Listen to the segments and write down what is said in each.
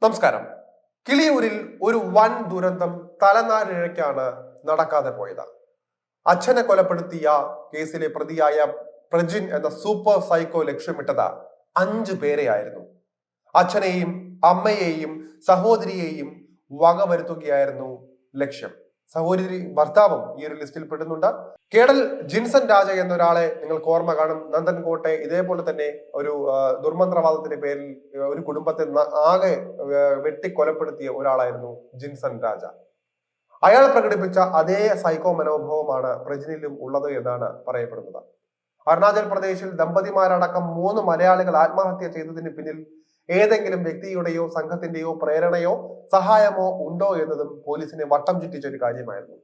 നമസ്കാരം. കിളിയൂരിൽ ഒരു വൻ ദുരന്തം തലനാരിഴയ്ക്കാണ് നടക്കാതെ പോയത്. അച്ഛനെ കൊലപ്പെടുത്തിയ കേസിലെ പ്രതിയായ പ്രജിൻ എന്ന സൂപ്പർ സൈക്കോ ലക്ഷ്യമിട്ടത് 5 പേരെയായിരുന്നു. അച്ഛനെയും അമ്മയെയും സഹോദരിയെയും വകവരുത്തുകയായിരുന്നു ലക്ഷ്യം. സഹോദരി ഭർത്താവും ഈ ഒരു ലിസ്റ്റിൽ പെടുന്നുണ്ട്. കേഡൽ ജിൻസൺ രാജ എന്നൊരാളെ നിങ്ങൾക്ക് ഓർമ്മ കാണും. നന്ദൻകോട്ടെ ഇതേപോലെ തന്നെ ഒരു ദുർമന്ത്രവാദത്തിന്റെ പേരിൽ ഒരു കുടുംബത്തെ ആകെ വെട്ടിക്കൊലപ്പെടുത്തിയ ഒരാളായിരുന്നു ജിൻസൺ രാജ. അയാൾ പ്രകടിപ്പിച്ച അതേ സൈക്കോ മനോഭാവമാണ് പ്രജിനിലും ഉള്ളത് എന്നാണ് പറയപ്പെടുന്നത്. അരുണാചൽ പ്രദേശിൽ ദമ്പതിമാരടക്കം 3 മലയാളികൾ ആത്മഹത്യ ചെയ്തതിന് പിന്നിൽ ഏതെങ്കിലും വ്യക്തിയുടെയോ സംഘത്തിന്റെയോ പ്രേരണയോ സഹായമോ ഉണ്ടോ എന്നതും പോലീസിനെ വട്ടം ചുറ്റിച്ച ഒരു കാര്യമായിരുന്നു.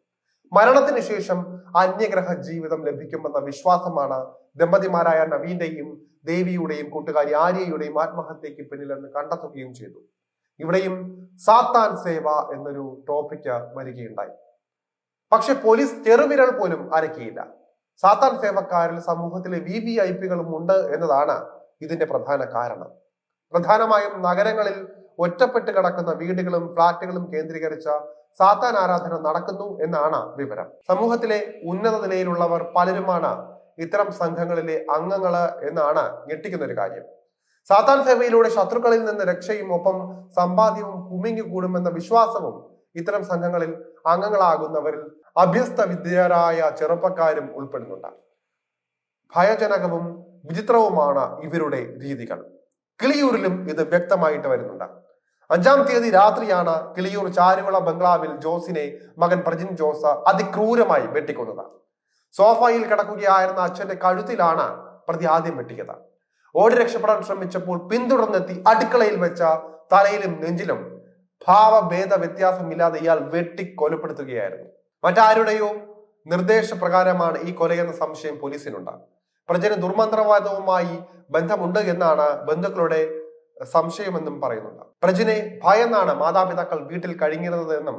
മരണത്തിന് ശേഷം അന്യഗ്രഹ ജീവിതം ലഭിക്കുമെന്ന വിശ്വാസമാണ് ദമ്പതിമാരായ നവീന്റെയും ദേവിയുടെയും കൂട്ടുകാരി ആര്യയുടെയും ആത്മഹത്യക്ക് പിന്നിലെന്ന് കണ്ടെത്തുകയും ചെയ്തു. ഇവിടെയും സാത്താൻ സേവ എന്നൊരു ടോപ്പിക്ക് വരികയുണ്ടായി. പക്ഷെ പോലീസ് ചെറുവിരൽ പോലും അരക്കിയില്ല. സാത്താൻ സേവക്കാരിൽ സമൂഹത്തിലെ VVIPകളും ഉണ്ട് എന്നതാണ് ഇതിന്റെ പ്രധാന കാരണം. പ്രധാനമായും നഗരങ്ങളിൽ ഒറ്റപ്പെട്ട് കിടക്കുന്ന വീടുകളും ഫ്ളാറ്റുകളും കേന്ദ്രീകരിച്ച സാത്താൻ ആരാധന നടക്കുന്നു എന്നാണ് വിവരം. സമൂഹത്തിലെ ഉന്നത നിലയിലുള്ളവർ പലരുമാണ് ഇത്തരം സംഘങ്ങളിലെ അംഗങ്ങള് എന്നാണ് ഞെട്ടിക്കുന്ന ഒരു കാര്യം. സാത്താൻ സേവയിലൂടെ ശത്രുക്കളിൽ നിന്ന് രക്ഷയും ഒപ്പം സമ്പാദ്യവും കുമിഞ്ഞുകൂടുമെന്ന വിശ്വാസവും ഇത്തരം സംഘങ്ങളിൽ അംഗങ്ങളാകുന്നവരിൽ അഭ്യസ്ത വിദ്യരായ ചെറുപ്പക്കാരും ഉൾപ്പെടുന്നുണ്ട്. ഭയജനകവും വിചിത്രവുമാണ് ഇവരുടെ രീതികൾ. കിളിയൂരിലും ഇത് വ്യക്തമായിട്ട് വരുന്നുണ്ട്. 5-ാം തീയതി രാത്രിയാണ് കിളിയൂർ ചാരുവിള ബംഗ്ലാവിൽ ജോസിനെ മകൻ പ്രജിൻ ജോസ് അതിക്രൂരമായി വെട്ടിക്കൊന്നത്. സോഫയിൽ കിടക്കുകയായിരുന്ന അച്ഛന്റെ കഴുത്തിലാണ് പ്രതി ആദ്യം വെട്ടിയത്. ഓടി രക്ഷപ്പെടാൻ ശ്രമിച്ചപ്പോൾ പിന്തുടർന്നെത്തി അടുക്കളയിൽ വെച്ച തലയിലും നെഞ്ചിലും ഭാവഭേദ വ്യത്യാസമില്ലാതെ ഇയാൾ വെട്ടിക്കൊലപ്പെടുത്തുകയായിരുന്നു. മറ്റാരുടെയോ നിർദ്ദേശപ്രകാരമാണ് ഈ കൊലയെന്ന സംശയം പോലീസിനുണ്ട്. പ്രജന് ദുർമന്ത്രവാദവുമായി ബന്ധമുണ്ട് എന്നാണ് ബന്ധുക്കളുടെ സംശയമെന്നും പറയുന്നുണ്ട്. പ്രജനെ ഭയന്നാണ് മാതാപിതാക്കൾ വീട്ടിൽ കഴിഞ്ഞിരുന്നത് എന്നും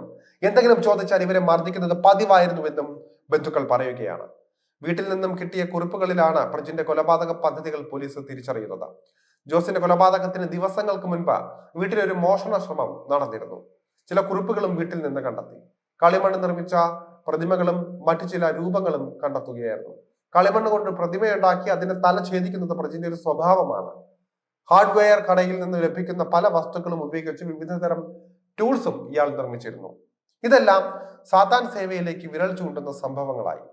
എന്തെങ്കിലും ചോദിച്ചാൽ ഇവരെ മർദ്ദിക്കുന്നത് പതിവായിരുന്നുവെന്നും ബന്ധുക്കൾ പറയുകയാണ്. വീട്ടിൽ നിന്നും കിട്ടിയ കുറിപ്പുകളിലാണ് പ്രജിന്റെ കൊലപാതക പദ്ധതികൾ പോലീസ് തിരിച്ചറിയുന്നത്. ജോസിന്റെ കൊലപാതകത്തിന് ദിവസങ്ങൾക്ക് മുൻപ് വീട്ടിലൊരു മോഷണ ശ്രമം നടന്നിരുന്നു. ചില കുറിപ്പുകളും വീട്ടിൽ നിന്ന് കണ്ടെത്തി. കളിമണ്ണ് നിർമ്മിച്ച പ്രതിമകളും മറ്റു ചില രൂപങ്ങളും കണ്ടെത്തുകയായിരുന്നു. കളിമണ്ണ് കൊണ്ട് പ്രതിമയുണ്ടാക്കി അതിന്റെ തല ഛേദിക്കുന്നത് പ്രജിന്റെ ഒരു സ്വഭാവമാണ്. ഹാർഡ്വെയർ കടയിൽ നിന്ന് ലഭിക്കുന്ന പല വസ്തുക്കളും ഉപയോഗിച്ച് വിവിധതരം ടൂൾസും ഇയാൾ നിർമ്മിച്ചിരുന്നു. ഇതെല്ലാം സാത്താൻ സേവയിലേക്ക് വിരൽ ചൂണ്ടുന്ന സംഭവങ്ങളായി.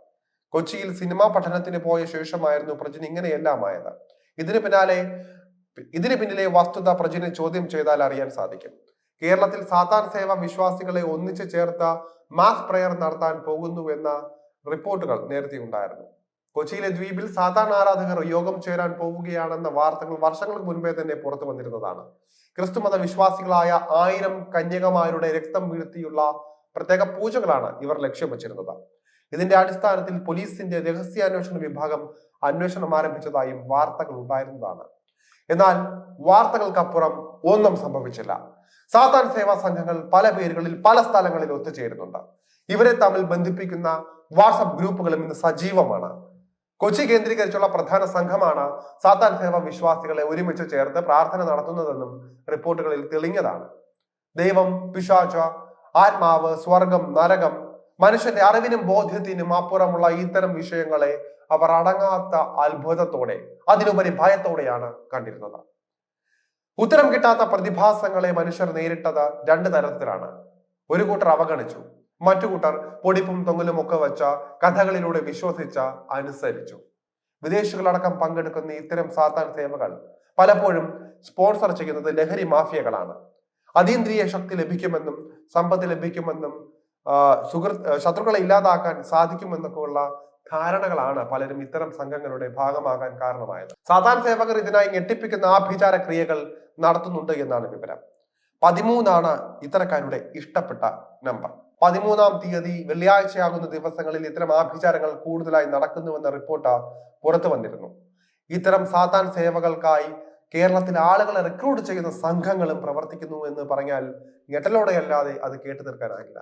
കൊച്ചിയിൽ സിനിമാ പഠനത്തിന് പോയ ശേഷമായിരുന്നു പ്രജിൻ ഇങ്ങനെയെല്ലാം ആയത്. ഇതിന് പിന്നിലെ വസ്തുത പ്രജിനെ ചോദ്യം ചെയ്താൽ അറിയാൻ സാധിക്കും. കേരളത്തിൽ സാത്താൻ സേവ വിശ്വാസികളെ ഒന്നിച്ചു ചേർത്ത മാസ് പ്രയർ നടത്താൻ പോകുന്നുവെന്ന റിപ്പോർട്ടുകൾ നേരത്തെ ഉണ്ടായിരുന്നു. കൊച്ചിയിലെ ദ്വീപിൽ സാത്താൻ ആരാധകർ യോഗം ചേരാൻ പോവുകയാണെന്ന വാർത്തകൾ വർഷങ്ങൾക്ക് മുൻപേ തന്നെ പുറത്തു വന്നിരുന്നതാണ്. ക്രിസ്തുമത വിശ്വാസികളായ 1000 കന്യകമാരുടെ രക്തം വീഴ്ത്തിയുള്ള പ്രത്യേക പൂജകളാണ് ഇവർ ലക്ഷ്യം വെച്ചിരുന്നത്. ഇതിന്റെ അടിസ്ഥാനത്തിൽ പോലീസിന്റെ രഹസ്യാന്വേഷണ വിഭാഗം അന്വേഷണം ആരംഭിച്ചതായും വാർത്തകൾ ഉണ്ടായിരുന്നതാണ്. എന്നാൽ വാർത്തകൾക്കപ്പുറം ഒന്നും സംഭവിച്ചില്ല. സാത്താൻ സേവാ സംഘങ്ങൾ പല പേരുകളിൽ പല സ്ഥലങ്ങളിൽ ഒത്തുചേരുന്നുണ്ട്. ഇവരെ തമ്മിൽ ബന്ധിപ്പിക്കുന്ന വാട്സപ്പ് ഗ്രൂപ്പുകളും ഇന്ന് സജീവമാണ്. കൊച്ചി കേന്ദ്രീകരിച്ചുള്ള പ്രധാന സംഘമാണ് സാത്താൻ സേവ വിശ്വാസികളെ ഒരുമിച്ച് ചേർത്ത് പ്രാർത്ഥന നടത്തുന്നതെന്നും റിപ്പോർട്ടുകളിൽ തെളിഞ്ഞതാണ്. ദൈവം, പിശാച്, ആത്മാവ്, സ്വർഗം, നരകം, മനുഷ്യന്റെ അറിവിനും ബോധ്യത്തിനും അപ്പുറമുള്ള ഇത്തരം വിഷയങ്ങളെ അവർ അടങ്ങാത്ത അത്ഭുതത്തോടെ, അതിലുപരി ഭയത്തോടെയാണ് കണ്ടിരുന്നത്. ഉത്തരം കിട്ടാത്ത പ്രതിഭാസങ്ങളെ മനുഷ്യർ നേരിട്ടത് 2 തരത്തിലാണ്. ഒരു കൂട്ടർ അവഗണിച്ചു, മറ്റു കൂട്ടർ പൊടിപ്പും തൊങ്ങലും ഒക്കെ വെച്ച കഥകളിലൂടെ വിശ്വസിച്ച അനുസരിച്ചു. വിദേശികളടക്കം പങ്കെടുക്കുന്ന ഇത്തരം സാത്താൻ സേവകൾ പലപ്പോഴും സ്പോൺസർ ചെയ്യുന്നത് ലഹരി മാഫിയകളാണ്. അതീന്ദ്രിയ ശക്തി ലഭിക്കുമെന്നും സമ്പത്ത് ലഭിക്കുമെന്നും ശത്രുക്കളെ ഇല്ലാതാക്കാൻ സാധിക്കുമെന്നൊക്കെയുള്ള ധാരണകളാണ് പലരും ഇത്തരം സംഘങ്ങളുടെ ഭാഗമാകാൻ കാരണമായത്. സാത്താൻ സേവകർ ഇതിനായി ഞെട്ടിപ്പിക്കുന്ന ആഭിചാര ക്രിയകൾ നടത്തുന്നുണ്ട് എന്നാണ് വിവരം. 13 ഇത്തരക്കാരുടെ ഇഷ്ടപ്പെട്ട നമ്പർ. 13-ാം തീയതി വെള്ളിയാഴ്ചയാകുന്ന ദിവസങ്ങളിൽ ഇത്തരം ആഭിചാരങ്ങൾ കൂടുതലായി നടക്കുന്നുവെന്ന റിപ്പോർട്ട് പുറത്തു വന്നിരുന്നു. ഇത്തരം സാത്താൻ സേവകൾക്കായി കേരളത്തിൽ ആളുകളെ റിക്രൂട്ട് ചെയ്യുന്ന സംഘങ്ങളും പ്രവർത്തിക്കുന്നു എന്ന് പറഞ്ഞാൽ ഞെട്ടലോടെയല്ലാതെ അത് കേട്ടു തീർക്കാനാകില്ല.